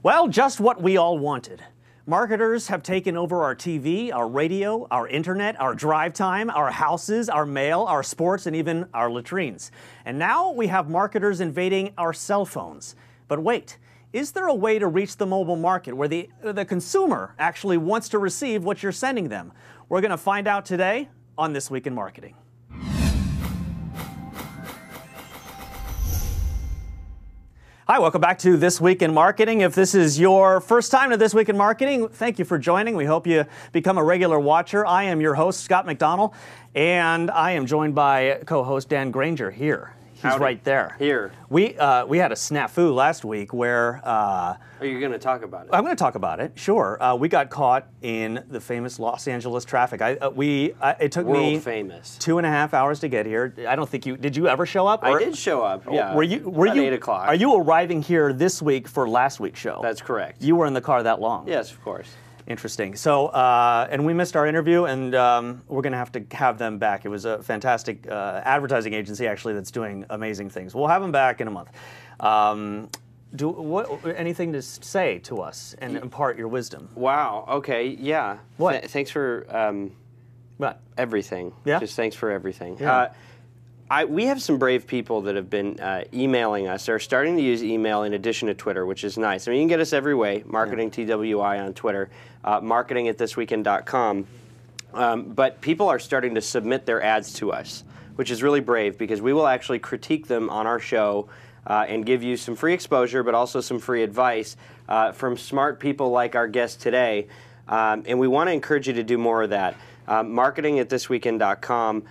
Well, just what we all wanted. Marketers have taken over our TV, our radio, our internet, our drive time, our houses, our mail, our sports, and even our latrines. And now we have marketers invading our cell phones. But wait, is there a way to reach the mobile market where the consumer actually wants to receive what you're sending them? We're going to find out today on This Week in Marketing. Hi, welcome back to This Week in Marketing. If this is your first time to This Week in Marketing, thank you for joining. We hope you become a regular watcher. I am your host, Scott McDonald, and I am joined by co-host Dan Granger here. He's Howdy. right there. Here. We had a snafu last week where... Are you going to talk about it? I'm going to talk about it, sure. We got caught in the famous Los Angeles traffic. It took me World famous. 2.5 hours to get here. I don't think did you ever show up? I did show up, yeah. Were you 8 o'clock. Are you arriving here this week for last week's show? That's correct. You were in the car that long? Yes, of course. Interesting. So, and we missed our interview, and we're going to have them back. It was a fantastic advertising agency, actually, that's doing amazing things. We'll have them back in a month. Anything to say to us and impart your wisdom? Wow. Okay. Yeah. What? Thanks for What? everything. Yeah. Just thanks for everything. Yeah. We have some brave people that have been emailing us. They're starting to use email in addition to Twitter, which is nice. I mean, you can get us every way. Marketing TWI on Twitter, marketing@thisweekend.com. But people are starting to submit their ads to us, which is really brave because we will actually critique them on our show and give you some free exposure, but also some free advice from smart people like our guest today. And we want to encourage you to do more of that. Marketing@thisweekend.com.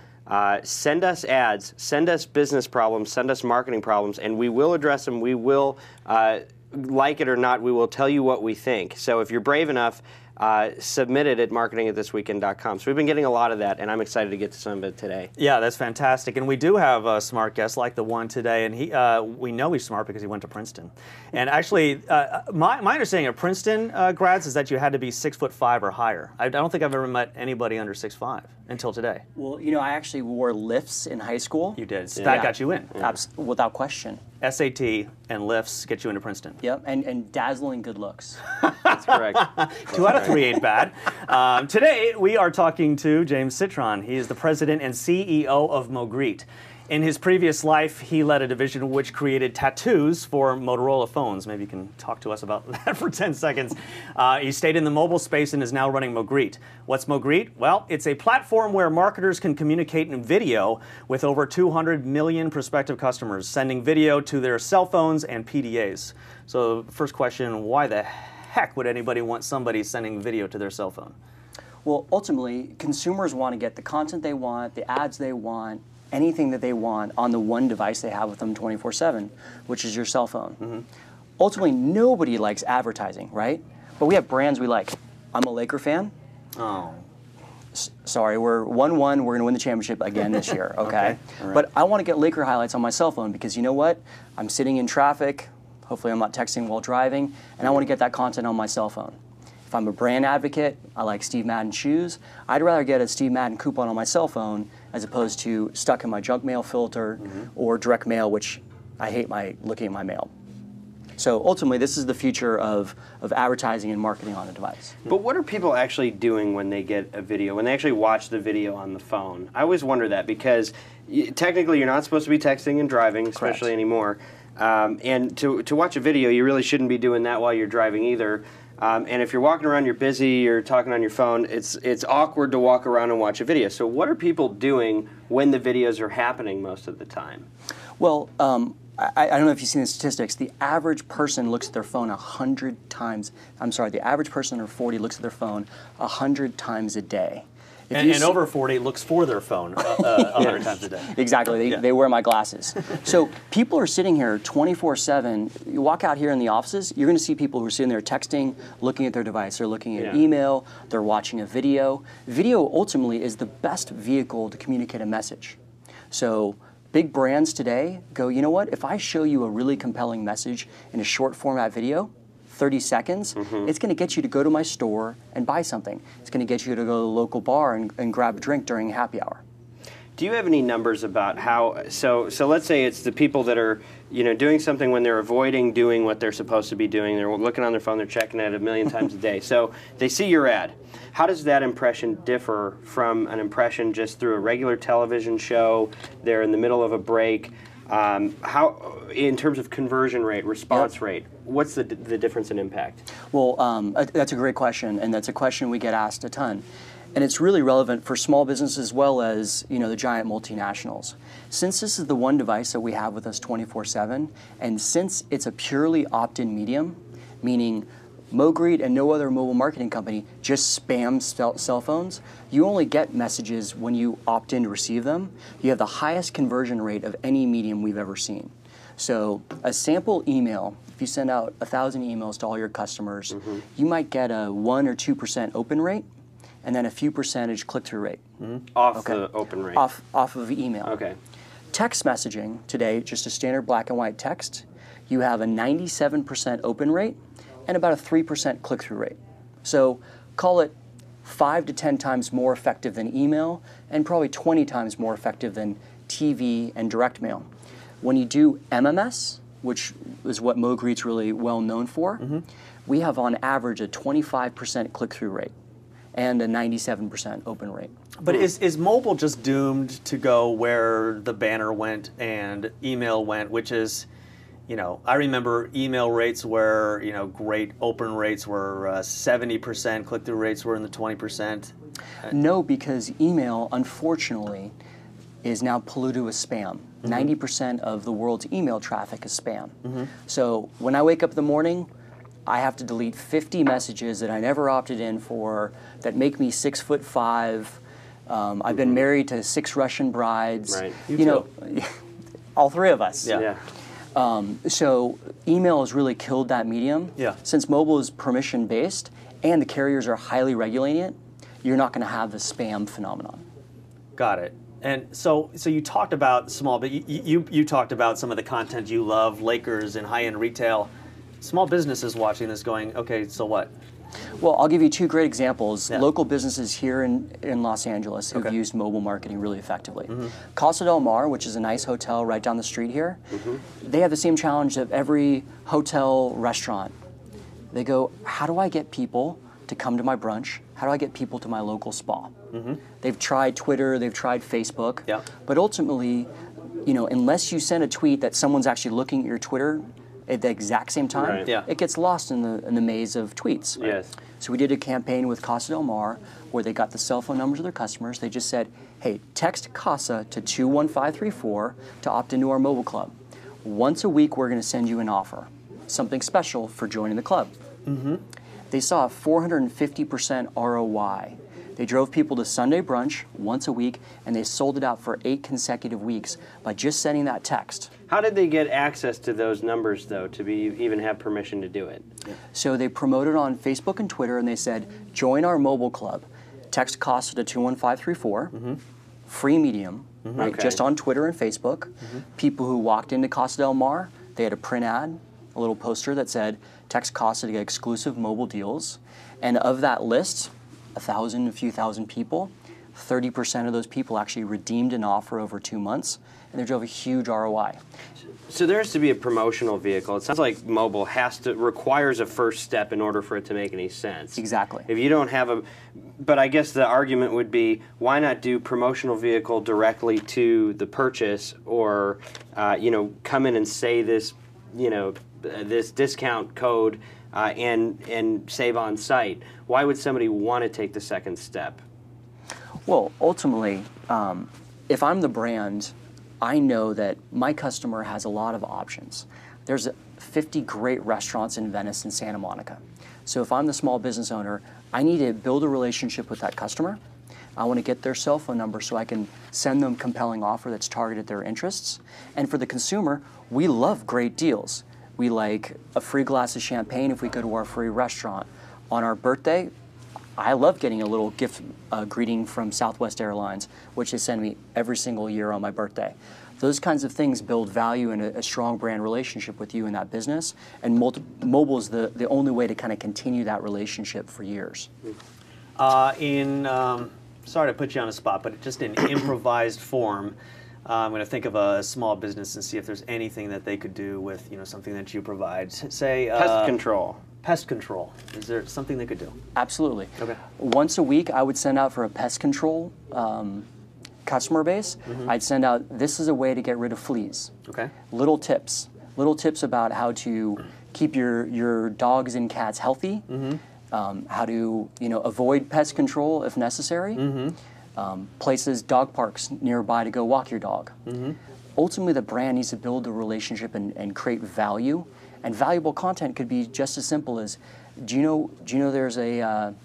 Send us ads, send us business problems, send us marketing problems, and we will address them. We will, like it or not, we will tell you what we think. So if you're brave enough, submit it at marketing@thisweekend.com. So we've been getting a lot of that, and I'm excited to get to some of it today. Yeah, that's fantastic. And we do have smart guests like the one today, and we know he's smart because he went to Princeton. And actually, my understanding of Princeton grads is that you had to be 6'5" or higher. I don't think I've ever met anybody under 6'5" until today. Well, you know, I actually wore lifts in high school. You did. So that got you in. Without question. SAT and lifts get you into Princeton. Yep, and dazzling good looks. That's correct. 2 out of 3 ain't bad. Today, we are talking to James Citron. He is the president and CEO of Mogreet. In his previous life, he led a division which created tattoos for Motorola phones. Maybe you can talk to us about that for 10 seconds. He stayed in the mobile space and is now running Mogreet. What's Mogreet? Well, it's a platform where marketers can communicate in video with over 200 million prospective customers, sending video to their cell phones and PDAs. So, first question, why the heck would anybody want somebody sending video to their cell phone? Well, ultimately, consumers want to get the content they want, the ads they want, anything that they want on the one device they have with them 24/7, which is your cell phone. Mm-hmm. Ultimately, nobody likes advertising, right? But we have brands we like. I'm a Laker fan. Oh. Sorry, we're 1-1. We're going to win the championship again this year, okay? Right. But I want to get Laker highlights on my cell phone because you know what? I'm sitting in traffic. Hopefully I'm not texting while driving, and I want to get that content on my cell phone. If I'm a brand advocate, I like Steve Madden shoes. I'd rather get a Steve Madden coupon on my cell phone as opposed to stuck in my junk mail filter or direct mail, which I hate looking at my mail. So ultimately, this is the future of advertising and marketing on the device. But what are people actually doing when they get a video, when they actually watch the video on the phone? I always wonder that because technically you're not supposed to be texting and driving, especially Correct. Anymore. And to watch a video, you really shouldn't be doing that while you're driving either. And if you're walking around, you're busy, you're talking on your phone, it's awkward to walk around and watch a video. So what are people doing when the videos are happening most of the time? Well, I don't know if you've seen the statistics. The average person looks at their phone 100 times. I'm sorry, the average person under 40 looks at their phone 100 times a day. And over 40 looks for their phone 100 times a day. Exactly. They wear my glasses. So people are sitting here 24/7. You walk out here in the offices, you're going to see people who are sitting there texting, looking at their device. They're looking at email. They're watching a video. Video ultimately is the best vehicle to communicate a message. So big brands today go, you know what? If I show you a really compelling message in a short format video, 30 seconds, it's going to get you to go to my store and buy something. It's going to get you to go to the local bar and grab a drink during happy hour. Do you have any numbers about how, so let's say it's the people that are, doing something when they're avoiding doing what they're supposed to be doing. They're looking on their phone, they're checking it 1,000,000 times a day. So they see your ad. How does that impression differ from an impression just through a regular television show? They're in the middle of a break. How, in terms of conversion rate, response rate, what's the difference in impact? Well, that's a great question, and that's a question we get asked a ton. And it's really relevant for small businesses as well as the giant multinationals. Since this is the one device that we have with us 24/7, and since it's a purely opt-in medium, meaning Mogreet and no other mobile marketing company just spams cell phones, you only get messages when you opt in to receive them. You have the highest conversion rate of any medium we've ever seen. So a sample email, if you send out 1,000 emails to all your customers, you might get a 1 or 2% open rate, and then a few percentage click-through rate. Off the open rate? Off of email. Okay. Text messaging today, just a standard black and white text, you have a 97% open rate and about a 3% click-through rate. So call it 5 to 10 times more effective than email and probably 20 times more effective than TV and direct mail. When you do MMS, which is what Mogreet's really well known for, we have on average a 25% click-through rate and a 97% open rate. But is mobile just doomed to go where the banner went and email went, which is, I remember email rates where, great open rates were 70%, click-through rates were in the 20%? No, because email, unfortunately, is now polluted with spam. 90% of the world's email traffic is spam. So when I wake up in the morning, I have to delete 50 messages that I never opted in for that make me 6'5". I've been married to 6 Russian brides. Right. All 3 of us. Yeah. So email has really killed that medium. Yeah. Since mobile is permission based and the carriers are highly regulating it, you're not going to have the spam phenomenon. Got it. And so you talked about small, but you talked about some of the content you love, Lakers and high-end retail. Small businesses watching this going, okay, so what? Well, I'll give you 2 great examples. Yeah. Local businesses here in Los Angeles who've used mobile marketing really effectively. Casa del Mar, which is a nice hotel right down the street here, they have the same challenge of every hotel restaurant. They go, how do I get people to come to my brunch? How do I get people to my local spa? They've tried Twitter, they've tried Facebook, but ultimately, unless you send a tweet that someone's actually looking at your Twitter at the exact same time, it gets lost in the maze of tweets. Right? Yes. So we did a campaign with Casa del Mar where they got the cell phone numbers of their customers. They just said, hey, text Casa to 21534 to opt into our mobile club. Once a week, we're going to send you an offer, something special for joining the club. They saw a 450% ROI. They drove people to Sunday brunch once a week, and they sold it out for 8 consecutive weeks by just sending that text. How did they get access to those numbers, though, to even have permission to do it? So they promoted on Facebook and Twitter, and they said, join our mobile club. Text Casa to 21534, free medium, right? Just on Twitter and Facebook. People who walked into Casa del Mar, they had a print ad, a little poster that said, text Casa to get exclusive mobile deals. And of that list, a few thousand people, 30% of those people actually redeemed an offer over 2 months, and they drove a huge ROI. So there has to be a promotional vehicle. It sounds like mobile requires a first step in order for it to make any sense. Exactly. If you don't have but I guess the argument would be, why not do promotional vehicle directly to the purchase, or come in and say this, this discount code and save on site? Why would somebody want to take the second step? Well, ultimately, if I'm the brand, I know that my customer has a lot of options. There's 50 great restaurants in Venice and Santa Monica. So if I'm the small business owner, I need to build a relationship with that customer. I want to get their cell phone number so I can send them a compelling offer that's targeted their interests. And for the consumer, we love great deals. We like a free glass of champagne if we go to our free restaurant. On our birthday, I love getting a little gift greeting from Southwest Airlines, which they send me every single year on my birthday. Those kinds of things build value and a strong brand relationship with you in that business, and mobile is the only way to kind of continue that relationship for years. sorry to put you on the spot, but just in improvised form, I'm going to think of a small business and see if there's anything that they could do with something that you provide. Say pest control. Pest control. Is there something they could do? Absolutely. Okay. Once a week, I would send out for a pest control customer base. I'd send out, this is a way to get rid of fleas. Okay. Little tips about how to keep your dogs and cats healthy. How to avoid pest control if necessary. Places, dog parks nearby to go walk your dog. Ultimately, the brand needs to build the relationship and create value. And valuable content could be just as simple as, do you know there's a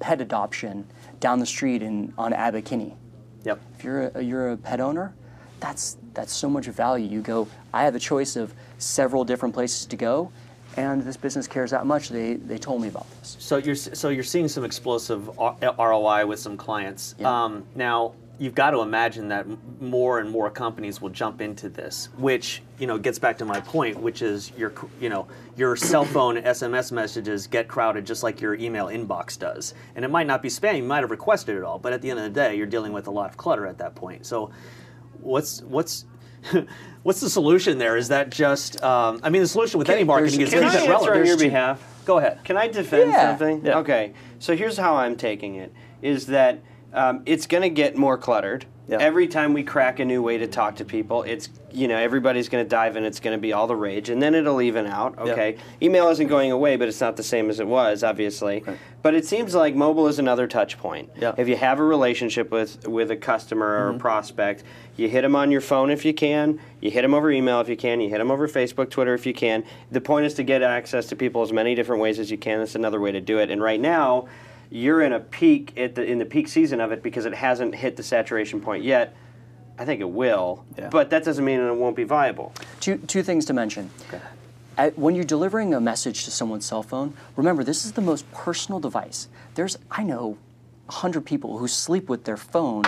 pet adoption down the street on Abercrombie? Yep. If you're a pet owner, that's so much value. You go, I have a choice of several different places to go, and this business cares that much. They told me about this. So you're seeing some explosive ROI with some clients. Yeah. Now you've got to imagine that more and more companies will jump into this, which gets back to my point, which is your cell phone SMS messages get crowded just like your email inbox does, and it might not be spam. You might have requested it all, but at the end of the day, you're dealing with a lot of clutter at that point. So what's what's the solution there? Is that just, the solution with any marketing is Can I that answer relevant. on your behalf? Go ahead. Can I defend something? Yeah. Okay. So here's how I'm taking it, is that it's going to get more cluttered. Yeah. Every time we crack a new way to talk to people, it's, everybody's going to dive in, it's going to be all the rage, and then it'll even out, okay? Yeah. Email isn't going away, but it's not the same as it was, obviously. Right. But it seems like mobile is another touch point. Yeah. If you have a relationship with a customer or a prospect, you hit them on your phone if you can, you hit them over email if you can, you hit them over Facebook, Twitter if you can. The point is to get access to people as many different ways as you can. That's another way to do it. And right now, you're in a peak in the peak season of it because it hasn't hit the saturation point yet. I think it will, but that doesn't mean it won't be viable. Two things to mention. Okay. When you're delivering a message to someone's cell phone, remember this is the most personal device. I know 100 people who sleep with their phone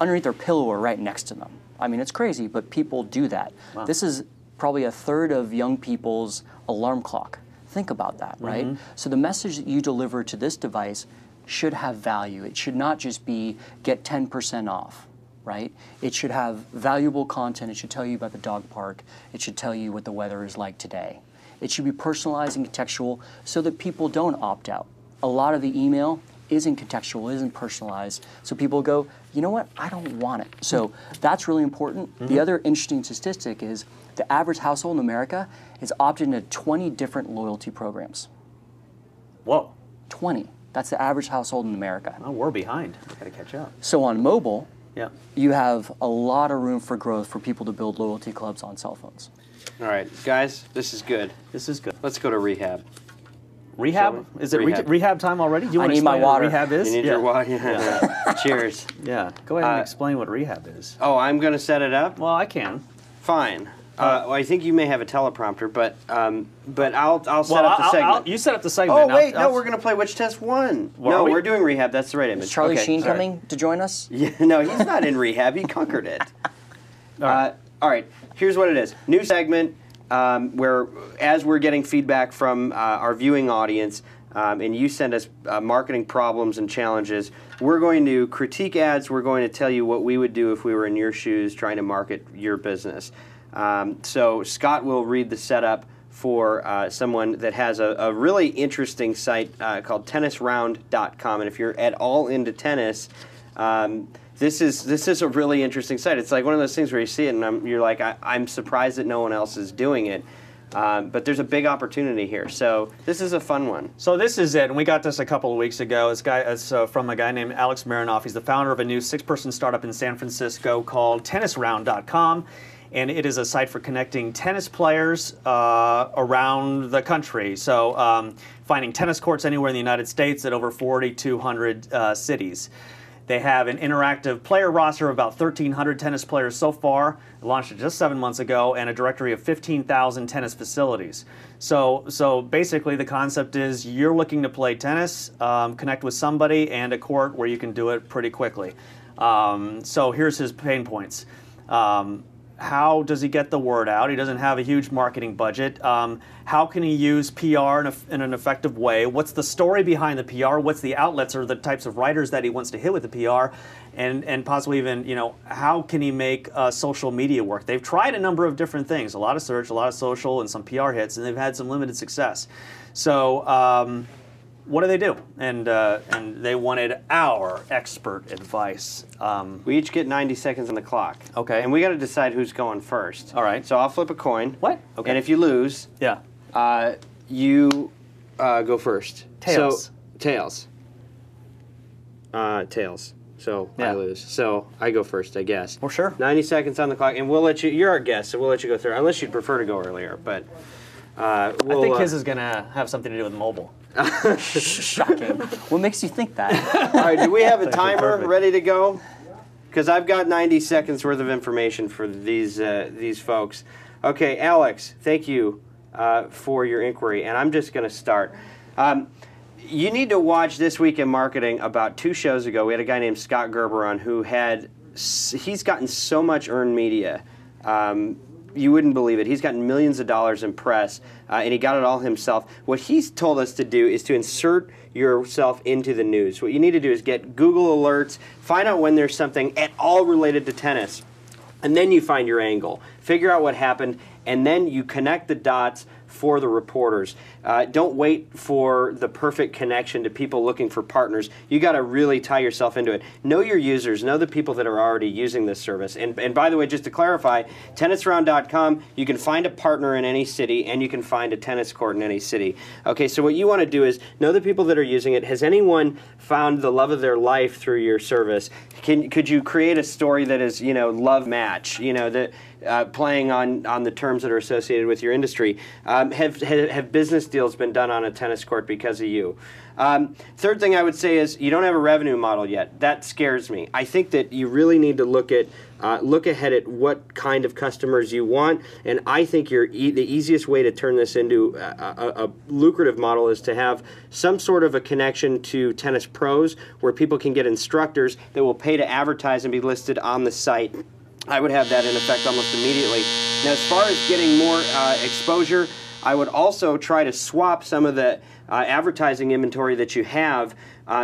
underneath their pillow or right next to them. I mean, it's crazy, but people do that. Wow. This is probably a third of young people's alarm clock. Think about that, right? So the message that you deliver to this device should have value. It should not just be get 10% off, right? It should have valuable content. It should tell you about the dog park. It should tell you what the weather is like today. It should be personalized and contextual so that people don't opt out. A lot of the email isn't contextual, isn't personalized, so people go, you know what, I don't want it. So that's really important. The other interesting statistic is the average household in America is opted into 20 different loyalty programs. Whoa. 20. That's the average household in America. Oh, we're behind. We've got to catch up. So on mobile, you have a lot of room for growth for people to build loyalty clubs on cell phones. All right, guys, this is good. This is good. Let's go to rehab. Rehab? Is it rehab time already? Do you I want to need my explain what water. rehab is? You need your water? Yeah. Cheers. Yeah. Go ahead and explain what rehab is. Oh, I'm going to set it up? Well, I can. Fine. Well, I think you may have a teleprompter, but I'll set up the segment. You set up the segment. Oh, wait, no, we're going to play Which Test Won. No, we're doing rehab. That's the right image. Is Charlie Sheen coming to join us? Yeah, no, he's not in rehab. He conquered it. All right, here's what it is. New segment where, as we're getting feedback from our viewing audience, and you send us marketing problems and challenges, we're going to critique ads. We're going to tell you what we would do if we were in your shoes trying to market your business. So Scott will read the setup for someone that has a really interesting site called tennisround.com. And if you're at all into tennis, this is a really interesting site. It's like one of those things where you see it and you're like, I'm surprised that no one else is doing it. But there's a big opportunity here. So this is a fun one. So this is it, and we got this a couple of weeks ago. It's from a guy named Alex Marinoff. He's the founder of a new 6-person startup in San Francisco called tennisround.com. And it is a site for connecting tennis players around the country. So finding tennis courts anywhere in the United States at over 4,200 cities. They have an interactive player roster of about 1,300 tennis players so far. It launched just 7 months ago, and a directory of 15,000 tennis facilities. So basically the concept is you're looking to play tennis, connect with somebody, and a court where you can do it pretty quickly. So here's his pain points. how does he get the word out? He doesn't have a huge marketing budget. How can he use PR in an effective way? What's the story behind the PR? What's the outlets or the types of writers that he wants to hit with the PR? And possibly even, you know, how can he make social media work? They've tried a number of different things, a lot of search, a lot of social, and some PR hits, and they've had some limited success. So what do? And they wanted our expert advice. We each get 90 seconds on the clock. Okay. And we got to decide who's going first. All right. So I'll flip a coin. What? Okay. And if you lose, Yeah. you go first. Tails. So, tails. Tails. So Yeah. I lose. So I go first, I guess. Well, sure. 90 seconds on the clock, and we'll let you. You're our guest, so we'll let you go through. Unless you'd prefer to go earlier, but I think his is going to have something to do with mobile. Shocking. What makes you think that? All right. Do we have a That's timer perfect. ready to go? Because I've got 90 seconds worth of information for these folks. Okay, Alex. Thank you for your inquiry, and I'm just going to start. You need to watch This Week in Marketing. About 2 shows ago, we had a guy named Scott Gerber on who he's gotten so much earned media. You wouldn't believe it. He's gotten millions of dollars in press, and he got it all himself. What he's told us to do is to insert yourself into the news. What you need to do is get Google alerts, find out when there's something at all related to tennis, and then you find your angle. Figure out what happened, and then you connect the dots for the reporters. Don't wait for the perfect connection to people looking for partners. You got to really tie yourself into it. Know your users. Know the people that are already using this service. And by the way, just to clarify, tennisround.com, you can find a partner in any city, and you can find a tennis court in any city. Okay, so what you want to do is know the people that are using it. Has anyone found the love of their life through your service? Could you create a story that is, you know, love match, you know, that playing on the terms that are associated with your industry? Have business deals been done on a tennis court because of you? Third thing I would say is you don't have a revenue model yet. That scares me. I think that you really need to look ahead at what kind of customers you want, and I think the easiest way to turn this into a lucrative model is to have some sort of a connection to tennis pros where people can get instructors that will pay to advertise and be listed on the site. I would have that in effect almost immediately. Now, as far as getting more exposure, I would also try to swap some of the advertising inventory that you have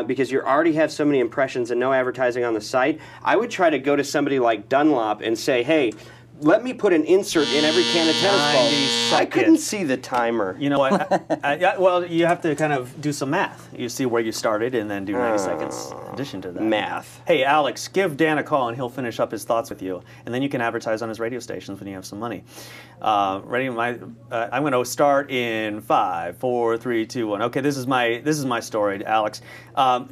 because you already have so many impressions and no advertising on the site. I would try to go to somebody like Dunlop and say, hey, let me put an insert in every can of tennis balls. I couldn't see the timer. You know what? Well, you have to kind of do some math. You see where you started and then do 90 seconds in addition to that. Math. Hey, Alex, give Dan a call and he'll finish up his thoughts with you. And then you can advertise on his radio stations when you have some money. Ready? I'm going to start in 5, 4, 3, 2, 1. Okay, this is my story, Alex.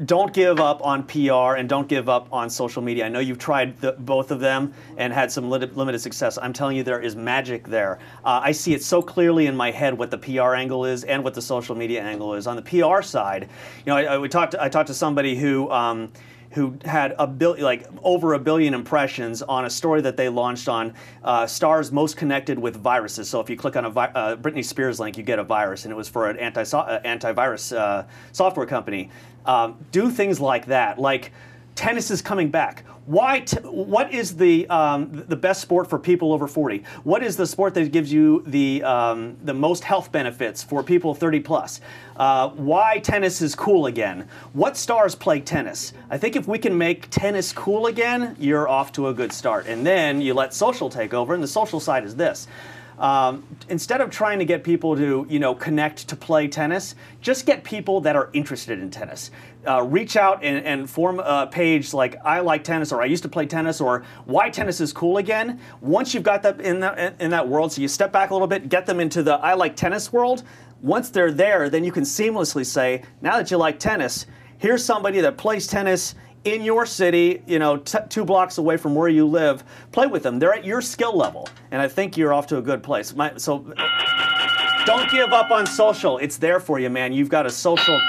Don't give up on PR and don't give up on social media. I know you've tried both of them and had some limited success. I'm telling you, there is magic there. I see it so clearly in my head what the PR angle is and what the social media angle is. On the PR side, you know, I talked to somebody who had over 1 billion impressions on a story that they launched on stars most connected with viruses. So if you click on a Britney Spears link, you get a virus, and it was for an antivirus software company. Do things like that, like tennis is coming back. What is the best sport for people over 40? What is the sport that gives you the most health benefits for people 30 plus? Why tennis is cool again? What stars play tennis? I think if we can make tennis cool again, you're off to a good start. And then you let social take over, and the social side is this. Instead of trying to get people to, you know, connect to play tennis, just get people that are interested in tennis. Reach out and form a page like I like tennis, or I used to play tennis, or why tennis is cool again. Once you've got that in that world, so you step back a little bit, get them into the I like tennis world. Once they're there, then you can seamlessly say, now that you like tennis, here's somebody that plays tennis in your city, you know, 2 blocks away from where you live. Play with them. They're at your skill level, and I think you're off to a good place. So don't give up on social. It's there for you, man. You've got a social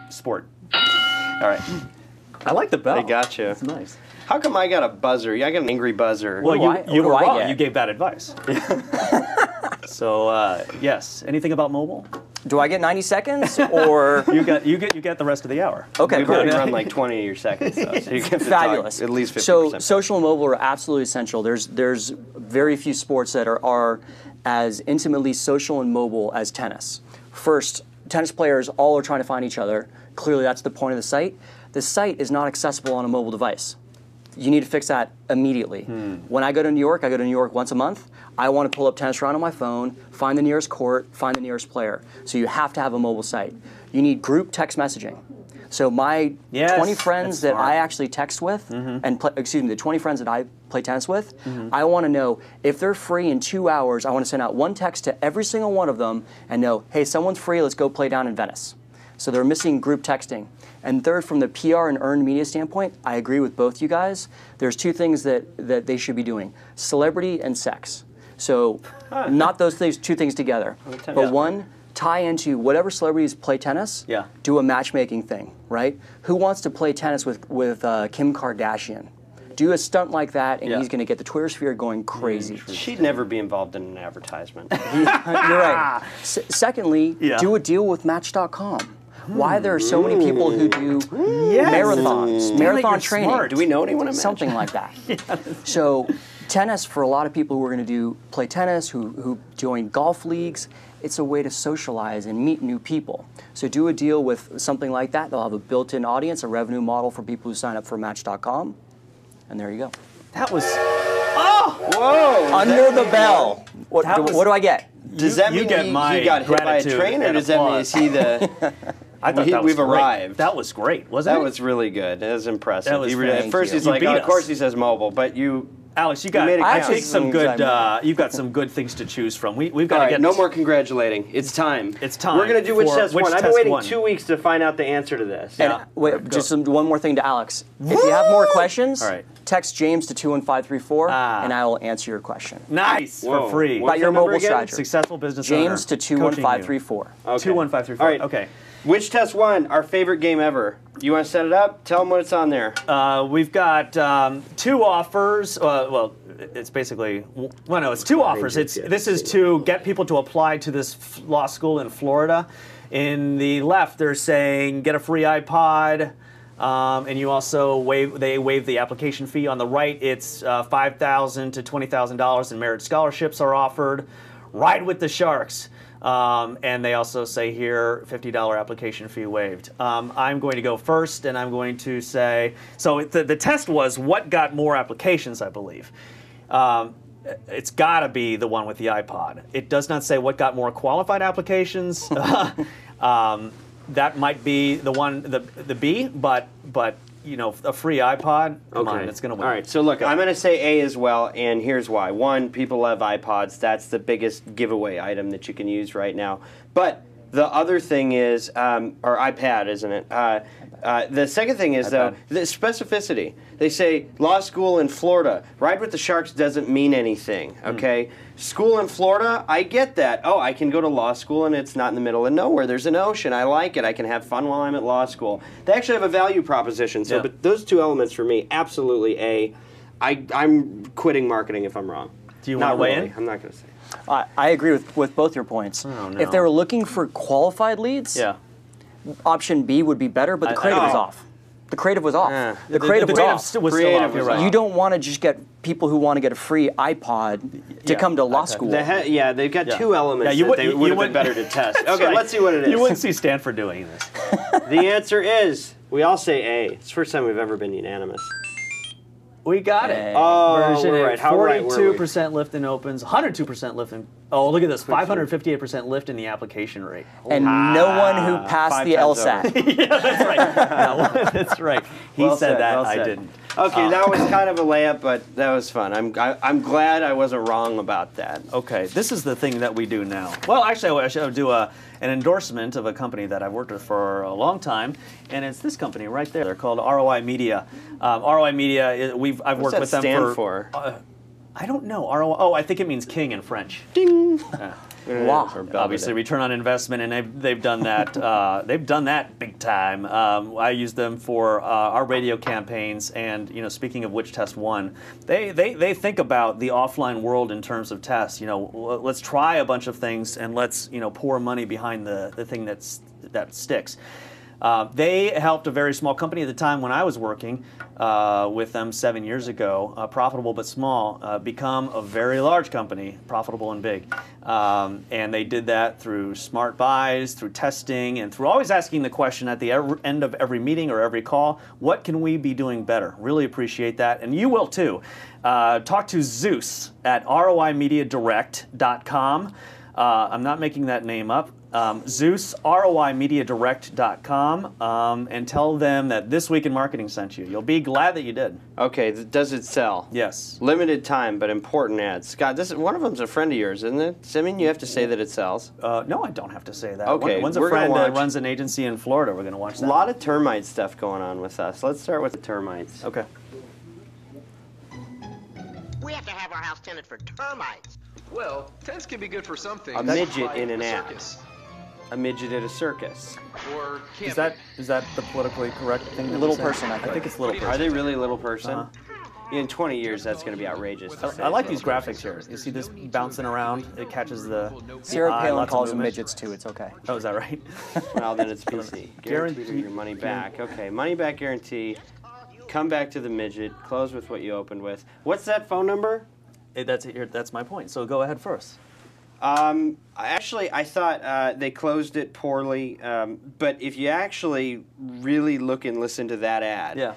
sport. All right. I like the bell. I got you. That's nice. How come I got a buzzer? I got an angry buzzer. Well, you were wrong. Get? You gave bad advice. So, yes. Anything about mobile? Do I get 90 seconds or You get the rest of the hour. okay? We've only Perfect. run like 20 of your seconds, though, so you get to Fabulous. talk at least 50%. So social and mobile are absolutely essential. There's very few sports that are as intimately social and mobile as tennis. First, tennis players all are trying to find each other. Clearly, that's the point of the site. The site is not accessible on a mobile device. You need to fix that immediately. When I go to New York once a month. I want to pull up Tennis Round on my phone, find the nearest court, find the nearest player. So you have to have a mobile site. You need group text messaging. So my 20 friends that I actually text with, and the 20 friends that I play tennis with, I want to know if they're free in 2 hours. I want to send out one text to every single one of them and know, hey, someone's free, let's go play down in Venice. So they're missing group texting. And third, from the PR and earned media standpoint, I agree with both you guys. There's two things that they should be doing: celebrity and sex. So not those things, two things together. But one, tie into whatever celebrities play tennis, do a matchmaking thing, right? Who wants to play tennis with Kim Kardashian? Do a stunt like that, and he's going to get the Twitter sphere going crazy. She'd never be involved in an advertisement. You're right. Secondly, do a deal with Match.com. Why there are so many people who do marathons, marathon training. Smart. Do we know anyone at Match? Something like that. So tennis, for a lot of people who are going to play tennis, who join golf leagues, it's a way to socialize and meet new people. So do a deal with something like that. They'll have a built-in audience, a revenue model for people who sign up for Match.com. And there you go. That was Whoa! Under the bell. What do I get? Does that mean get my you got hit by a gratitude train, or and does that mean applause. is he the? I thought that was we've great. arrived. That was great, wasn't it? That was really good. That was impressive. That was At first, he's You like, beat "Oh, of us." course he says mobile," but you. Alex, you got made it I count. think some good. You've got some good things to choose from. We've got All to right, get no more congratulating. It's time. It's time We're gonna do which for test which one. I've been test waiting one. 2 weeks to find out the answer to this. And wait, just one more thing to Alex. If you have more questions, All right. text James to 21534, Ah. and I will answer your question. Nice Whoa. for free. What's About your that number mobile again? strategy. Successful business James to owner. 21534. Okay. 21534. All right. Okay. Which test one? Our favorite game ever. You want to set it up? Tell them what's on there. We've got two offers. Well, it's basically it's two offers. This is to get people to apply to this law school in Florida. In the left, they're saying get a free iPod, and you also waive the application fee. On the right, it's $5,000 to $20,000 in merit scholarships are offered. Ride with the Sharks. And they also say here, $50 application fee waived. I'm going to go first, and I'm going to say, so the test was what got more applications, I believe. It's got to be the one with the iPod. It does not say what got more qualified applications. That might be the one, the B, but you know, a free iPod, come on, it's going to win. All right, so look, I'm going to say A as well, and here's why. One, people love iPods. That's the biggest giveaway item that you can use right now. But the other thing is, or iPad, isn't it? The second thing is, though, the specificity. They say law school in Florida. Ride with the Sharks doesn't mean anything, okay? School in Florida, I get that. Oh, I can go to law school and it's not in the middle of nowhere. There's an ocean. I like it. I can have fun while I'm at law school. They actually have a value proposition. So, but those two elements for me, absolutely A. I'm quitting marketing if I'm wrong. Do you want to weigh in? I'm not going to say. I agree with both your points. Oh, no. If they were looking for qualified leads, option B would be better, but the creative was off. The creative was off. The creative was off. Was still off. You're right. You don't want to just get people who want to get a free iPod to come to law school. They've got two elements that they would have been better to test. Okay, let's see what it is. You wouldn't see Stanford doing this. The answer is, we all say A. It's the first time we've ever been unanimous. We got it. Oh, we're right. How right were we? 42% lift in opens, 102% lift in. Oh, look at this, 558% lift in the application rate. And no one who passed the LSAT. Yeah, that's right. No, that's right. He said that. I didn't. Okay, that was kind of a layup, but that was fun. I'm glad I wasn't wrong about that. Okay, this is the thing that we do now. Well, actually, I should do an endorsement of a company that I've worked with for a long time, and it's this company right there. They're called ROI Media. ROI Media. I've worked with them stand for? I don't know. ROI. Oh, I think it means king in French. Ding. Wow. Obviously, return on investment, and they've done that. They've done that big time. I use them for our radio campaigns, and speaking of which test won, they think about the offline world in terms of tests. Let's try a bunch of things, and let's pour money behind the thing that sticks. They helped a very small company at the time when I was working with them 7 years ago, profitable but small, become a very large company, profitable and big. And they did that through smart buys, through testing, and through always asking the question at the end of every meeting or every call, what can we be doing better? Really appreciate that, and you will too. Talk to Zeus at roimediadirect.com. I'm not making that name up. Zeus, roimediadirect.com, and tell them that This Week in Marketing sent you. You'll be glad that you did. Okay, does it sell? Yes. Limited time, but important ads. Scott, one of them's a friend of yours, isn't it? So, I mean, you have to say that it sells. No, I don't have to say that. Okay, one's a friend that runs an agency in Florida. We're going to watch that. A lot of termite stuff going on with us. Let's start with the termites. Okay. We have to have our house tented for termites. Well, tents can be good for some things. A midget like in an a ad. circus. A midget at a circus. Or Is camping. that the politically correct thing? Little person, I think it's little person. Are they really a little person? In 20 years, that's going to be outrageous. to say I like so. these graphics here. You see this bouncing around? It catches the Sarah eye, Palin lots of calls them movement. midgets too. It's okay. Oh, is that right? Well, then it's PC. Guaranteed Guarantee- your money back. Okay, money back guarantee. Come back to the midget. Close with what you opened with. What's that phone number? That's my point. So go ahead first. Actually, I thought they closed it poorly. But if you actually really look and listen to that ad, Yeah.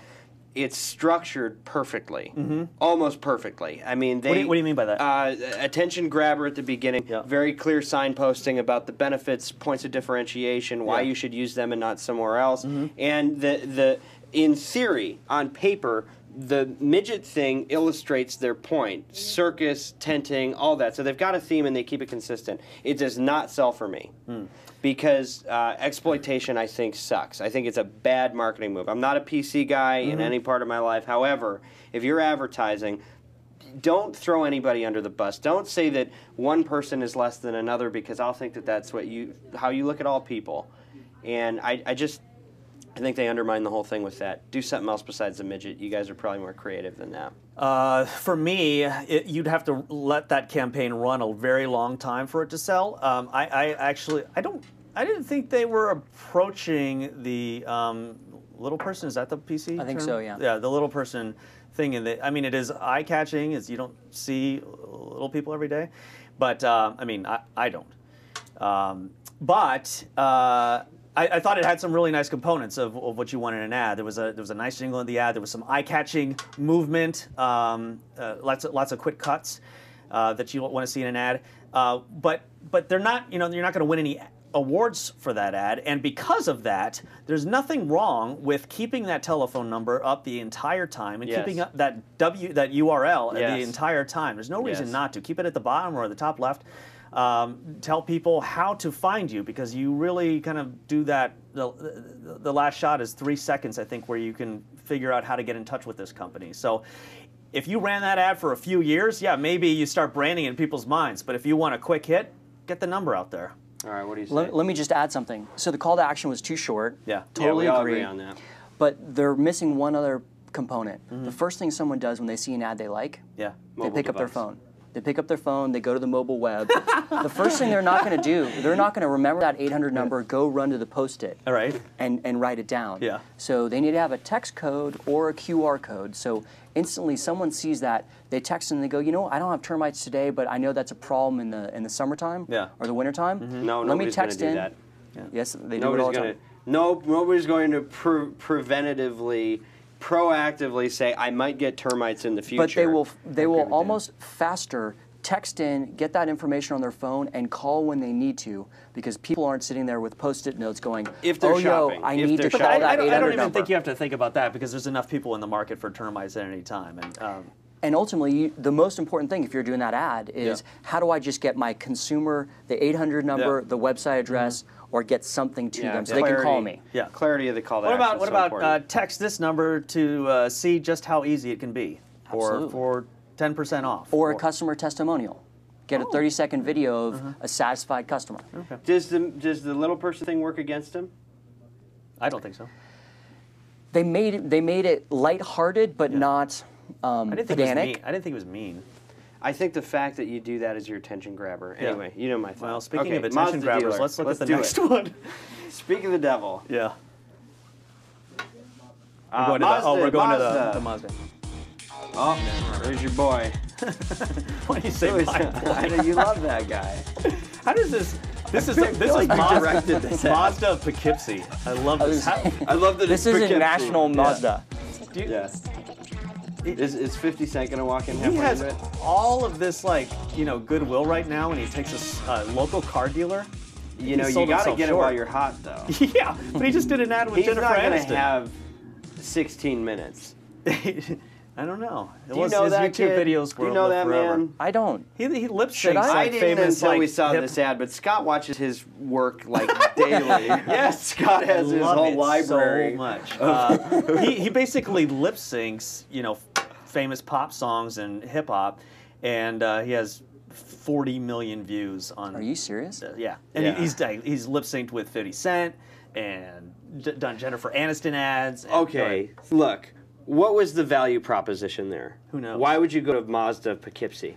it's structured perfectly, almost perfectly. I mean, What do you mean by that? Attention grabber at the beginning, Yeah. very clear signposting about the benefits, points of differentiation, why Yeah. you should use them and not somewhere else, and in theory, on paper, the midget thing illustrates their point. Circus, tenting, all that. So they've got a theme and they keep it consistent. It does not sell for me. Because exploitation, I think, sucks. I think it's a bad marketing move. I'm not a PC guy in any part of my life. However, if you're advertising, don't throw anybody under the bus. Don't say that one person is less than another, because I'll think that that's how you look at all people. And I think they undermine the whole thing with that. Do something else besides the midget. You guys are probably more creative than that. For me, you'd have to let that campaign run a very long time for it to sell. I didn't think they were approaching the little person. Is that the PC? I think term? so, yeah. Yeah, the little person thing. It is eye-catching. You don't see little people every day, but I don't. I thought it had some really nice components of what you want in an ad. There was a nice jingle in the ad. There was some eye-catching movement, lots of quick cuts that you want to see in an ad. But they're not. You're not going to win any awards for that ad. And because of that, there's nothing wrong with keeping that telephone number up the entire time and keeping up that URL the entire time. There's no reason not to. Keep it at the bottom or the top left. Tell people how to find you, because you really kind of do that. The last shot is 3 seconds, I think, where you can figure out how to get in touch with this company. So if you ran that ad for a few years, yeah, maybe you start branding in people's minds. But if you want a quick hit, get the number out there. All right, what do you say? Let me just add something. So the call to action was too short. Yeah. Totally we all agree. agree on that. But they're missing one other component. The first thing someone does when they see an ad they like, Yeah. they Mobile pick up their device. phone. They pick up their phone, they go to the mobile web. The first thing they're not going to do, they're not going to remember that 800 number, go run to the Post-it, All right. and write it down. Yeah. So they need to have a text code or a QR code. So instantly someone sees that, they text and they go, I don't have termites today, but I know that's a problem in the summertime or the wintertime. No, Let me nobody's going to text do in. that. Yes, they do it all the time. Nobody's going to preventatively, proactively say, I might get termites in the future. But they will almost faster text in, get that information on their phone, and call when they need to, because people aren't sitting there with Post-it notes going, If they're shopping. I If need they're to shopping. call that I 800 don't even number. think you have to think about that, because there's enough people in the market for termites at any time. And ultimately, the most important thing if you're doing that ad is how do I just get my consumer, the 800 number, the website address, or get something to them so they can call me. Yeah. Clarity of the call to What action about is so important. text this number to see just how easy it can be Absolutely. for 10% off. Or a customer testimonial. Get a 30-second video of a satisfied customer. Okay. Does the little person thing work against him? I don't think so. They made it lighthearted, but not pedantic. I didn't think it was mean. I think the fact that you do that is your attention grabber. Anyway, you know my thought. Well, speaking Okay, of attention Mazda grabbers, dealer. let's look at the do next it. one. Speak of the devil. Yeah. We're We're going to the Mazda. Oh, there's your boy. Why do you say my boy? I know you love that guy. How does this? This is like you directed this ad. Mazda Poughkeepsie. I love this. I love that This it's is a Poughkeepsie. national Mazda. Yeah. Is 50 Cent gonna walk in halfway He has into it? all of this, like, goodwill right now, and he takes a local car dealer. You know, He you sold gotta himself get it short. while you're hot, though. Yeah, but he just did an ad with He's Jennifer not gonna Aniston. have 16 minutes. I don't know. Do you know his that YouTube kid? videos Do were you know that forever. man? I don't. He lip Should syncs I? I like didn't famous until we like, saw hip- this ad, but Scott watches his work like daily. Yes, Scott has his love whole it library. so much. He basically lip syncs, famous pop songs and hip hop, and he has 40 million views on. Are you serious? Yeah, and Yeah. he's lip synced with 50 Cent and done Jennifer Aniston ads. And, Okay, look, what was the value proposition there? Who knows? Why would you go to Mazda Poughkeepsie?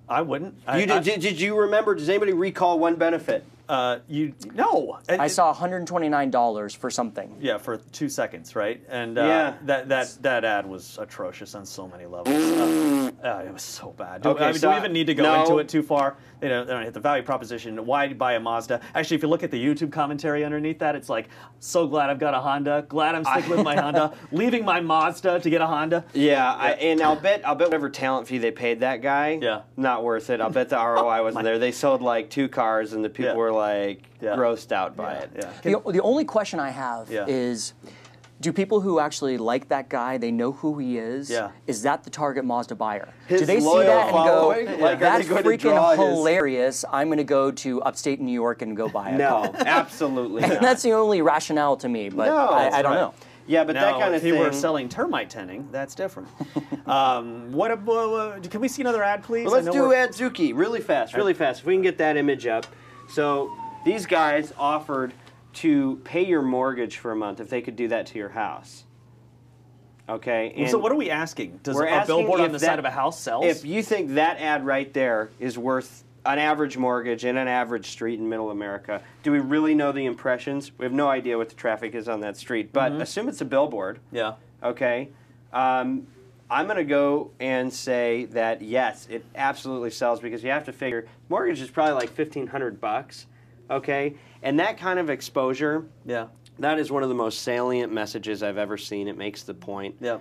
I wouldn't. Did you remember? Does anybody recall one benefit? No. I saw $129 for something. Yeah, for 2 seconds, right? And Yeah. that ad was atrocious on so many levels. It was so bad. Do Okay, we so- even need to go no. into it too far? They don't hit the value proposition. Why buy a Mazda? Actually, if you look at the YouTube commentary underneath that, it's like, so glad I've got a Honda. Glad I'm sticking with my Honda. Leaving my Mazda to get a Honda. Yeah, and I'll bet whatever talent fee they paid that guy, Yeah. not worth it. I'll bet the ROI wasn't there. They sold like 2 cars, and the people Yeah. were like Yeah. grossed out by it. Yeah. The only question I have Yeah. is, do people who actually like that guy, they know who he is? Yeah. Is that the target Mazda buyer? His do they see loyal that and go, following? Like, are they that's going to draw freaking his- hilarious, I'm going to go to upstate New York and go buy a car? No, absolutely And not. that's the only rationale to me, but No, I don't right. know. Yeah, but Now, that kind of if he thing. were selling termite tending, that's different. Can we see another ad, please? Well, let's I know do we're- Adzuki really fast, really fast. If we can get that image up. So these guys offered to pay your mortgage for a month if they could do that to your house. Okay. And So what are we asking? Does we're a asking billboard on if the that- side of a house sells? If you think that ad right there is worth an average mortgage in an average street in Middle America, do we really know the impressions? We have no idea what the traffic is on that street, but assume it's a billboard. Yeah. Okay. I'm going to go and say that yes, it absolutely sells, because you have to figure mortgage is probably like $1,500. Okay, and that kind of exposure. Yeah. That is one of the most salient messages I've ever seen. It makes the point. Yeah.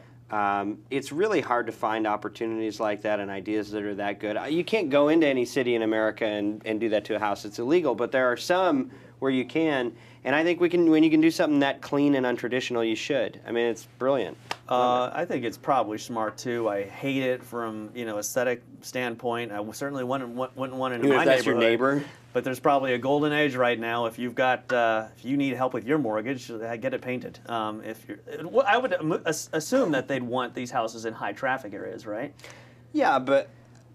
It's really hard to find opportunities like that and ideas that are that good. You can't go into any city in America and do that to a house. It's illegal, but there are some where you can. And I think when you can do something that clean and untraditional, you should. I mean, it's brilliant. I think it's probably smart too. I hate it from aesthetic standpoint. I certainly wouldn't want it in Even my if that's your neighborhood. neighbor? But there's probably a golden age right now. If you've got, if you need help with your mortgage, get it painted. If you're, I would assume that they'd want these houses in high traffic areas, right? Yeah, but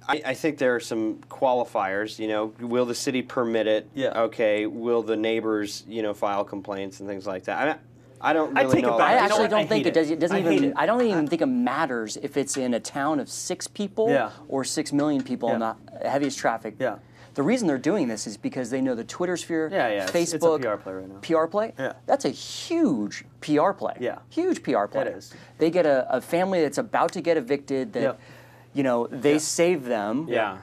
I think there are some qualifiers. Will the city permit it? Yeah. Okay. Will the neighbors, file complaints and things like that? I don't I really take it know. back. I You know actually what? don't I think hate it does. It doesn't I hate even. it. I don't even think it matters if it's in a town of 6 people Yeah. or 6 million people in Yeah. the heaviest traffic. Yeah. The reason they're doing this is because they know the Twitter sphere, Yeah, Facebook, it's a PR play right now. PR play. Yeah. That's a huge PR play. Yeah. Huge PR play. It is. They get a family that's about to get evicted. That, they save them. Yeah.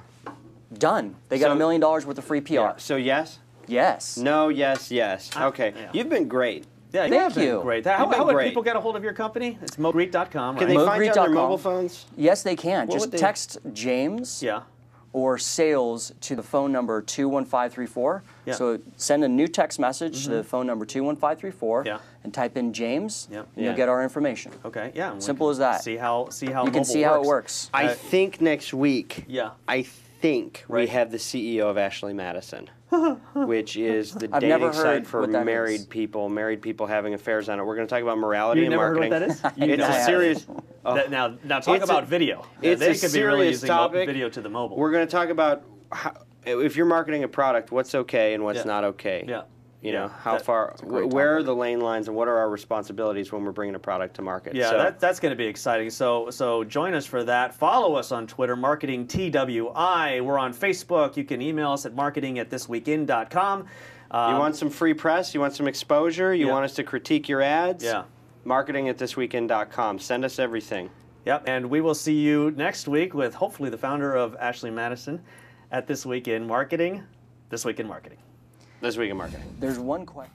Done. They got So- $1 million worth of free PR. Yeah. So yes. Yes. No. Yes. Yes. Okay. yeah. You've been great. Yeah, Thank have been you. Great. You've How been would great. people get a hold of your company? It's mogreet.com, Can right? they find you on their Mogreet.com. mobile phones? Yes, they can. What Just would they- text James. Yeah. Or sales to the phone number 21534. Yeah. So send a new text message to the phone number 21534 Yeah. and type in James, Yeah. and Yeah. you'll get our information. Okay. Yeah. and we Simple can as that. See how You mobile can see how it works. I think next week. Yeah. I think we Right. have the CEO of Ashley Madison, which is the I've dating never site heard for what that married is. people having affairs on it. We're going to talk about morality You've and never heard marketing. what that is? You It's don't a have series. Now talk It's about a- video. it's They a could be really serious using topic. video to the mobile. We're going to talk about how, if you're marketing a product, what's okay and what's not okay. Yeah. You know, how That- far, that's a great where are topic. the lane lines and what are our responsibilities when we're bringing a product to market? Yeah, So, that's going to be exciting. So join us for that. Follow us on Twitter, Marketing TWI. We're on Facebook. You can email us at marketing@thisweekend.com. you want some free press? You want some exposure? You Yeah. want us to critique your ads? Yeah. Marketing@thisweekend.com. Send us everything. Yep, and we will see you next week with hopefully the founder of Ashley Madison at This Week in Marketing. This Week in Marketing. This Week in Marketing. There's one question.